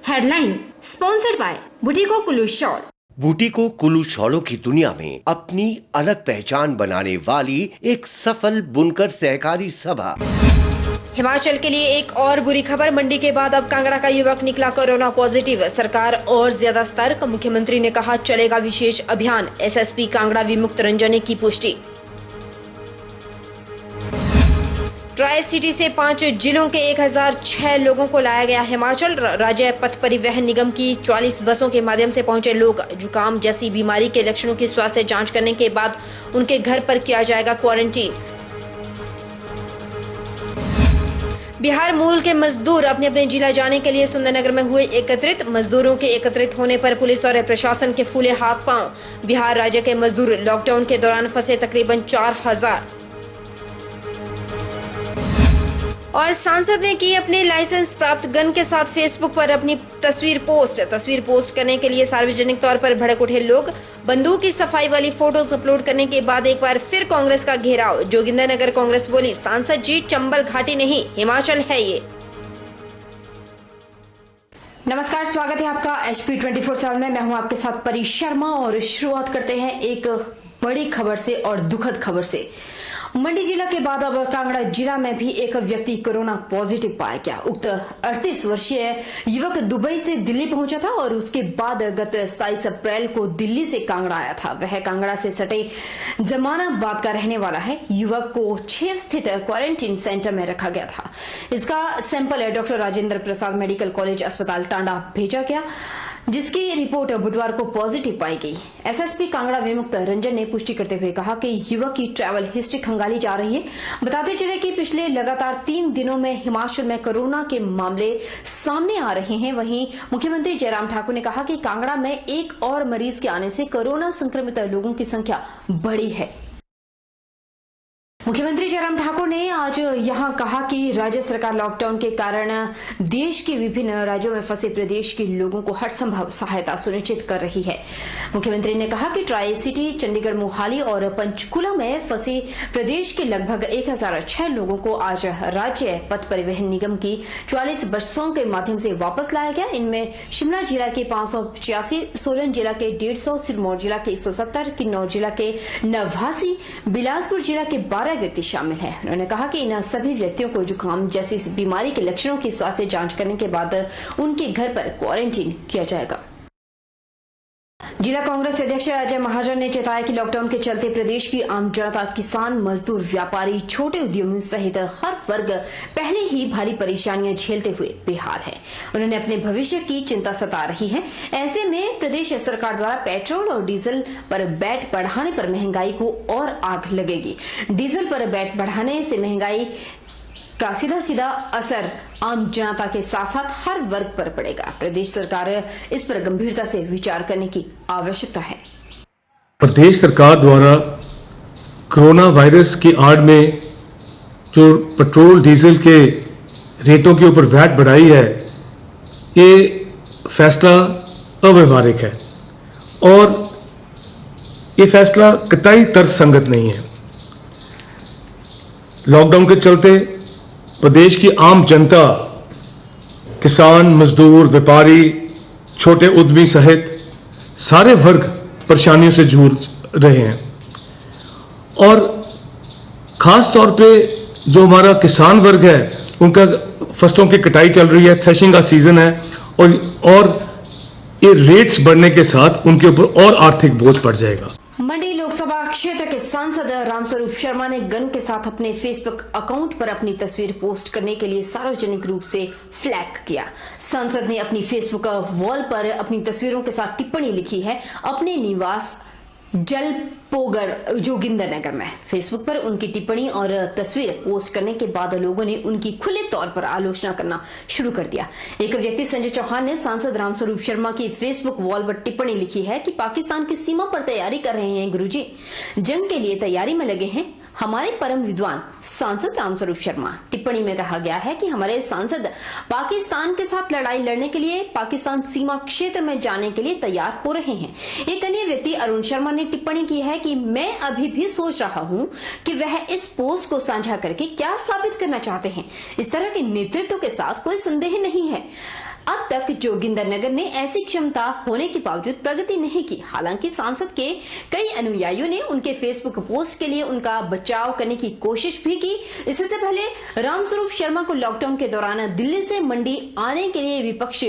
Headline sponsored by Bhuttico Kullu shawl. Bhuttico Kullu शॉलों की दुनिया में अपनी अलग पहचान बनाने वाली एक सफल बुनकर सहकारी सभा। हिमाचल के लिए एक और बुरी खबर। मंडी के बाद अब कांगड़ा का युवक निकला कोरोना पॉजिटिव। सरकार और ज्यादा सतर्क। मुख्यमंत्री ने कहा चलेगा विशेष अभियान। एसएसपी कांगड़ा विमुक्त रंजन ने की पुष्टि। ट्राई सिटी से 5 जिलों के 1006 लोगों को लाया गया हिमाचल। राज्य पथ परिवहन निगम की 44 बसों के माध्यम से पहुंचे लोग। जुकाम जैसी बीमारी के लक्षणों की स्वास्थ्य जांच करने के बाद उनके घर पर किया जाएगा क्वारंटीन। बिहार मूल के मजदूर अपने अपने जिला जाने के लिए सुंदरनगर में हुए एकत्रित। मजदूरों के एकत्रित होने पर पुलिस और प्रशासन के फूले हाथ पांव। बिहार राज्य के मजदूर लॉकडाउन के दौरान फंसे तकरीबन 4000। और सांसद ने की अपने लाइसेंस प्राप्त गन के साथ फेसबुक पर अपनी तस्वीर पोस्ट करने के लिए सार्वजनिक तौर पर भड़क उठे लोग। बंदूक की सफाई वाली फोटोज अपलोड करने के बाद एक बार फिर कांग्रेस का घेराव। जोगिंदरनगर कांग्रेस बोली सांसद जी चंबल घाटी नहीं हिमाचल है ये। नमस्कार, स्वागत है आपका HP 24/7 में। मैं हूं आपके साथ परी शर्मा और शुरुआत करते हैं एक बड़ी खबर से और दुखद खबर से। मंडी जिला के बाद अब कांगड़ा जिला में भी एक व्यक्ति कोरोना पॉजिटिव पाया गया। उक्त 38 वर्षीय युवक दुबई से दिल्ली पहुंचा था और उसके बाद गत 27 अप्रैल को दिल्ली से कांगड़ा आया था। वह कांगड़ा से सटे जमानाबाद का रहने वाला है। युवक को 6 स्थित क्वारंटीन सेंटर में रखा गया था। इसका sample doctor Rajendra Prasad medical college अस्पताल टांडा भेजा गया, जिसकी रिपोर्ट बुधवार को पॉजिटिव पाई गई। एसएसपी कांगड़ा विमुक्त रंजन ने पुष्टि करते हुए कहा कि युवक की ट्रैवल हिस्ट्री खंगाली जा रही है। बताते चले कि पिछले लगातार 3 दिनों में हिमाचल में कोरोना के मामले सामने आ रहे हैं। वहीं मुख्यमंत्री जयराम ठाकुर ने कहा कि कांगड़ा में एक और मरीज के आने से कोरोना संक्रमित लोगों की संख्या बढ़ी है। मुख्यमंत्री जयराम ठाकुर ने आज यहां कहा कि राज्य सरकार लॉकडाउन के कारण देश के विभिन्न राज्यों में फंसे प्रदेश के लोगों को हर संभव सहायता सुनिश्चित कर रही है। मुख्यमंत्री ने कहा कि ट्राई सिटी, चंडीगढ़, मोहाली और पंचकुला में फंसे प्रदेश के लगभग 1006 लोगों को आज राज्य पथ परिवहन निगम की 44 बसों के माध्यम से वापस लाया गया। इनमें शिमला जिला के 585, सोलन जिला के 150, सिरमौर जिला के 170, किन्नौर जिला के 89, बिलासपुर जिला के 12 व्यक्ति शामिल हैं। उन्होंने कहा कि इन सभी व्यक्तियों को जुकाम जैसी इस बीमारी के लक्षणों की स्वास्थ्य जांच करने के बाद उनके घर पर क्वारंटीन किया जाएगा। जिला कांग्रेस अध्यक्ष अजय महाजन ने चेताया कि लॉकडाउन के चलते प्रदेश की आम जनता, किसान, मजदूर, व्यापारी, छोटे उद्यमियों सहित हर वर्ग पहले ही भारी परेशानियां झेलते हुए बेहाल है। उन्होंने अपने भविष्य की चिंता सता रही है। ऐसे में प्रदेश सरकार द्वारा पेट्रोल और डीजल पर वैट बढ़ाने पर महंगाई को और आग लगेगी। डीजल पर वैट बढ़ाने से महंगाई का सीधा असर आम जनता के साथ साथ हर वर्ग पर पड़ेगा। प्रदेश सरकार इस पर गंभीरता से विचार करने की आवश्यकता है। प्रदेश सरकार द्वारा कोरोना वायरस की आड़ में जो पेट्रोल डीजल के रेटों के ऊपर वैट बढ़ाई है, ये फैसला अव्यवहारिक है और ये फैसला कतई तर्कसंगत नहीं है। लॉकडाउन के चलते प्रदेश की आम जनता, किसान, मजदूर, व्यापारी, छोटे उद्यमी सहित सारे वर्ग परेशानियों से जूझ रहे हैं और खास तौर पे जो हमारा किसान वर्ग है, उनका फसलों की कटाई चल रही है, थ्रेशिंग का सीजन है और ये रेट्स बढ़ने के साथ उनके ऊपर और आर्थिक बोझ पड़ जाएगा। मंडी लोकसभा क्षेत्र के सांसद रामस्वरूप शर्मा ने गन के साथ अपने फेसबुक अकाउंट पर अपनी तस्वीर पोस्ट करने के लिए सार्वजनिक रूप से फ्लैग किया। सांसद ने अपनी फेसबुक वॉल पर अपनी तस्वीरों के साथ टिप्पणी लिखी है अपने निवास जलपोगर जोगिंदरनगर में। फेसबुक पर उनकी टिप्पणी और तस्वीर पोस्ट करने के बाद लोगों ने उनकी खुले तौर पर आलोचना करना शुरू कर दिया। एक व्यक्ति संजय चौहान ने सांसद रामस्वरूप शर्मा की फेसबुक वॉल पर टिप्पणी लिखी है कि पाकिस्तान की सीमा पर तैयारी कर रहे हैं गुरुजी, जंग के लिए तैयारी में लगे हैं हमारे परम विद्वान सांसद रामस्वरूप शर्मा। टिप्पणी में कहा गया है कि हमारे सांसद पाकिस्तान के साथ लड़ाई लड़ने के लिए पाकिस्तान सीमा क्षेत्र में जाने के लिए तैयार हो रहे हैं। एक अन्य व्यक्ति अरुण शर्मा ने टिप्पणी की है कि मैं अभी भी सोच रहा हूं कि वह इस पोस्ट को साझा करके क्या साबित करना चाहते हैं। इस तरह के नेतृत्व के साथ कोई संदेह नहीं है। अब तक तक जोगिंदर नगर ने ऐसी क्षमता होने के बावजूद प्रगति नहीं की। हालांकि सांसद के कई अनुयायियों ने उनके फेसबुक पोस्ट के लिए उनका बचाव करने की कोशिश भी की। इससे पहले रामस्वरूप शर्मा को लॉकडाउन के दौरान दिल्ली से मंडी आने के लिए विपक्ष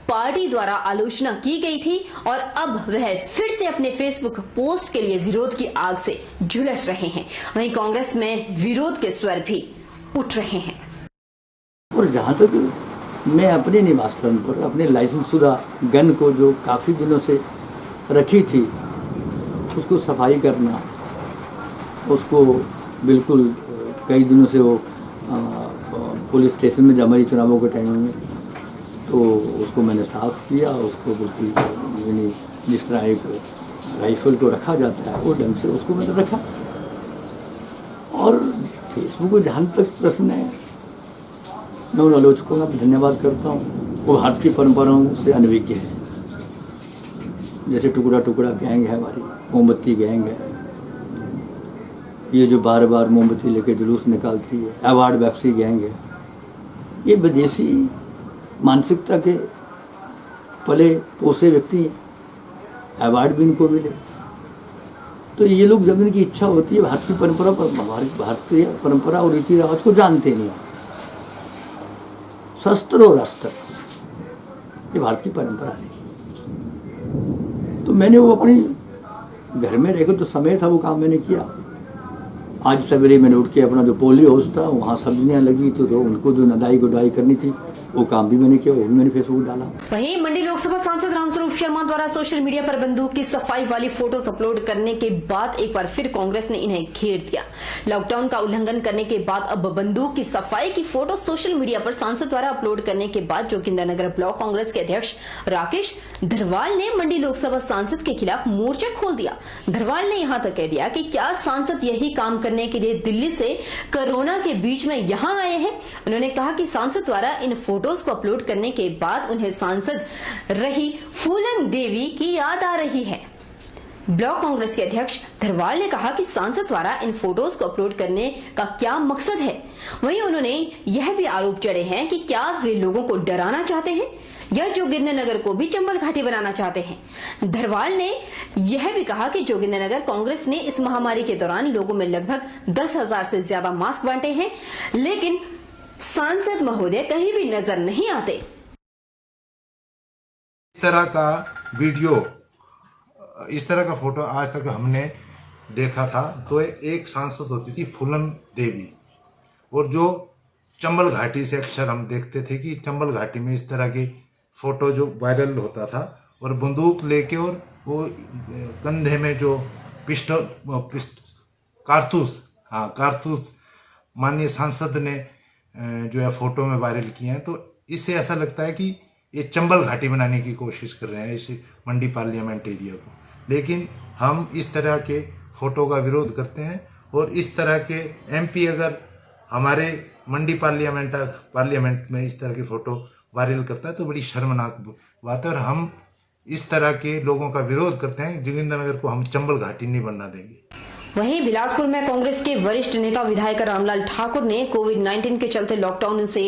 पार्टी द्वारा आलोचना की गई थी और अब वह फिर से अपने फेसबुक पोस्ट के लिए विरोध की आग से झुलस रहे हैं। वहीं कांग्रेस में विरोध के स्वर भी उठ रहे हैं। और जहाँ तक मैं अपने निवास स्थान पर अपने लाइसेंस शुदा गन को जो काफ़ी दिनों से रखी थी उसको सफाई करना, उसको बिल्कुल कई दिनों से वो पुलिस स्टेशन में जमा चुनावों के टाइम में, तो उसको मैंने साफ किया। उसको बिल्कुल यानी जिस तरह एक राइफल को रखा जाता है वो ढंग से उसको मैंने रखा। और फेसबुक को जहाँ तक प्रश्न है, मैं उन आलोचकों का धन्यवाद करता हूँ। वो भारत की परंपराओं से अनभिज्ञ है। जैसे टुकड़ा टुकड़ा गैंग है, हमारी मोमबत्ती गैंग है, ये जो बार बार मोमबत्ती लेके जुलूस निकालती है, अवार्ड वेप्सी गैंग है, ये विदेशी मानसिकता के पले पोसे व्यक्ति हैं, अवार्ड भी इनको मिले। तो ये लोग जब इनकी इच्छा होती है भारत की परंपरा पर, भारतीय परंपरा और रीति रिवाज को जानते नहीं, शस्त्र और अस्त्र ये भारत की परंपरा है। तो मैंने वो अपनी घर में रहकर जो समय था वो काम मैंने किया। आज सवेरे मैंने उठ के अपना जो पोलियो हाउस था वहाँ सब्जियाँ लगी तो उनको जो नदाई गुडाई करनी थी वो काम भी मैंने किया, वो भी मैंने फेसबुक डाला। वहीं मंडी लोकसभा सांसद रामस्वरूप शर्मा द्वारा सोशल मीडिया पर बंदूक की सफाई वाली फोटोज अपलोड करने के बाद एक बार फिर कांग्रेस ने इन्हें घेर दिया। लॉकडाउन का उल्लंघन करने के बाद अब बंदूक की सफाई की फोटो सोशल मीडिया पर सांसद द्वारा अपलोड करने के बाद जोगिंदरनगर ब्लॉक कांग्रेस के अध्यक्ष राकेश धरवाल ने मंडी लोकसभा सांसद के खिलाफ मोर्चा खोल दिया। धरवाल ने यहां तक कह दिया कि क्या सांसद यही काम करने के लिए दिल्ली से कोरोना के बीच में यहां आए हैं। उन्होंने कहा कि सांसद द्वारा इन फोटोज को अपलोड करने के बाद उन्हें सांसद रही फूलन देवी की याद आ रही है। ब्लॉक कांग्रेस के अध्यक्ष धरवाल ने कहा कि सांसद द्वारा इन फोटोज को अपलोड करने का क्या मकसद है। वहीं उन्होंने यह भी आरोप जड़े हैं कि क्या वे लोगों को डराना चाहते हैं या जोगिंदरनगर को भी चंबल घाटी बनाना चाहते हैं। धरवाल ने यह भी कहा कि जोगिंदरनगर कांग्रेस ने इस महामारी के दौरान लोगों में लगभग 10,000 से ज्यादा मास्क बांटे हैं, लेकिन सांसद महोदय कहीं भी नजर नहीं आते। इस तरह का वीडियो, इस तरह का फोटो आज तक हमने देखा था तो एक सांसद होती थी फूलन देवी, और जो चंबल घाटी से अक्सर हम देखते थे कि चंबल घाटी में इस तरह की फोटो जो वायरल होता था, और बंदूक लेके और वो कंधे में जो पिस्टल कारतूस माननीय सांसद ने जो है फोटो में वायरल किए हैं। तो इससे ऐसा लगता है कि ये चंबल घाटी बनाने की कोशिश कर रहे हैं इस मंडी पार्लियामेंट एरिया को। लेकिन हम इस तरह के फोटो का विरोध करते हैं, और इस तरह के एमपी अगर हमारे मंडी पार्लियामेंट में इस तरह की फोटो वायरल करता है तो बड़ी शर्मनाक बात है, और हम इस तरह के लोगों का विरोध करते हैं। जोगिंदरनगर को हम चंबल घाटी नहीं बनना देंगे। वहीं बिलासपुर में कांग्रेस के वरिष्ठ नेता विधायक रामलाल ठाकुर ने कोविड-19 के चलते लॉकडाउन से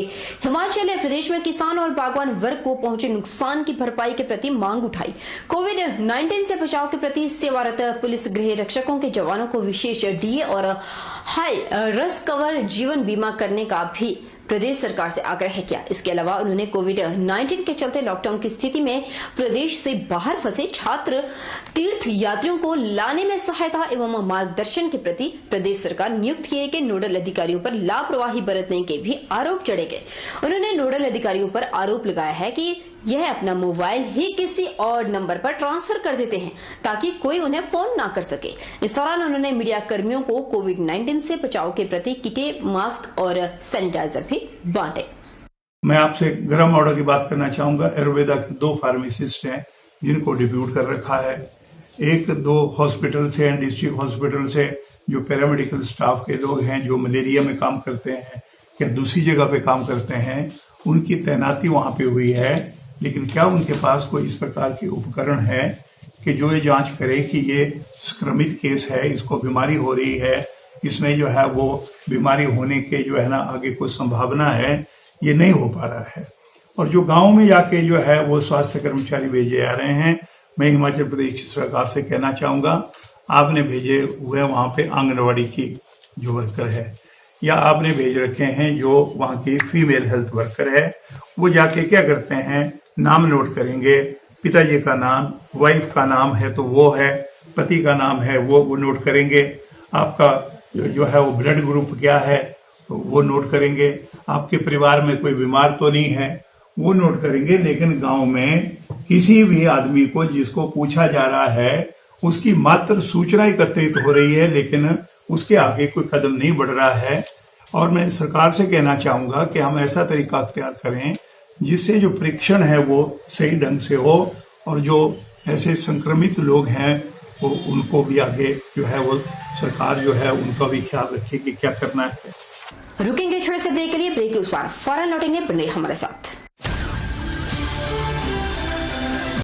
हिमाचल प्रदेश में किसान और बागवान वर्ग को पहुंचे नुकसान की भरपाई के प्रति मांग उठाई। कोविड-19 से बचाव के प्रति सेवारत पुलिस गृह रक्षकों के जवानों को विशेष डीए और हाई रिस्क कवर जीवन बीमा करने का भी प्रदेश सरकार से आग्रह किया। इसके अलावा उन्होंने कोविड-19 के चलते लॉकडाउन की स्थिति में प्रदेश से बाहर फंसे छात्र तीर्थ यात्रियों को लाने में सहायता एवं मार्गदर्शन के प्रति प्रदेश सरकार नियुक्त किए गए नोडल अधिकारियों पर लापरवाही बरतने के भी आरोप जड़े गए। उन्होंने नोडल अधिकारियों पर आरोप लगाया है कि यह अपना मोबाइल ही किसी और नंबर पर ट्रांसफर कर देते हैं ताकि कोई उन्हें फोन ना कर सके। इस दौरान उन्होंने मीडिया कर्मियों को कोविड-19 से बचाव के प्रति किटें, मास्क और सैनिटाइजर भी बांटे। मैं आपसे गरम ऑर्डर की बात करना चाहूंगा। आयुर्वेदा के 2 फार्मासिस्ट हैं जिनको डिप्यूट कर रखा है। 1-2 हॉस्पिटल से, डिस्ट्रिक्ट हॉस्पिटल से जो पैरामेडिकल स्टाफ के लोग हैं जो मलेरिया में काम करते हैं या दूसरी जगह पे काम करते हैं, उनकी तैनाती वहां पे हुई है। लेकिन क्या उनके पास कोई इस प्रकार के उपकरण है कि जो ये जांच करे कि ये संक्रमित केस है, इसको बीमारी हो रही है, इसमें जो है वो बीमारी होने के जो है ना आगे कोई संभावना है, ये नहीं हो पा रहा है। और जो गांव में जाके जो है वो स्वास्थ्य कर्मचारी भेजे जा रहे हैं। मैं हिमाचल प्रदेश सरकार से कहना चाहूंगा, आपने भेजे हुए वहां पे आंगनवाड़ी की जो वर्कर है, या आपने भेज रखे हैं जो वहां की फीमेल हेल्थ वर्कर है, वो जाके क्या करते हैं, नाम नोट करेंगे, पिताजी का नाम, वाइफ का नाम है तो वो है, पति का नाम है वो नोट करेंगे, आपका जो है वो ब्लड ग्रुप क्या है तो वो नोट करेंगे, आपके परिवार में कोई बीमार तो नहीं है वो नोट करेंगे। लेकिन गांव में किसी भी आदमी को जिसको पूछा जा रहा है उसकी मात्र सूचना एकत्रित हो रही है, लेकिन उसके आगे कोई कदम नहीं बढ़ रहा है। और मैं सरकार से कहना चाहूंगा कि हम ऐसा तरीका अख्तियार करें जिससे जो परीक्षण है वो सही ढंग से हो, और जो ऐसे संक्रमित लोग हैं वो उनको भी आगे जो है वो सरकार जो है उनका भी ख्याल रखे कि क्या करना है। रुकेंगे छोटे से ब्रेक के लिए, ब्रेक के उस बार फौरन लौटेंगे, बने हमारे साथ।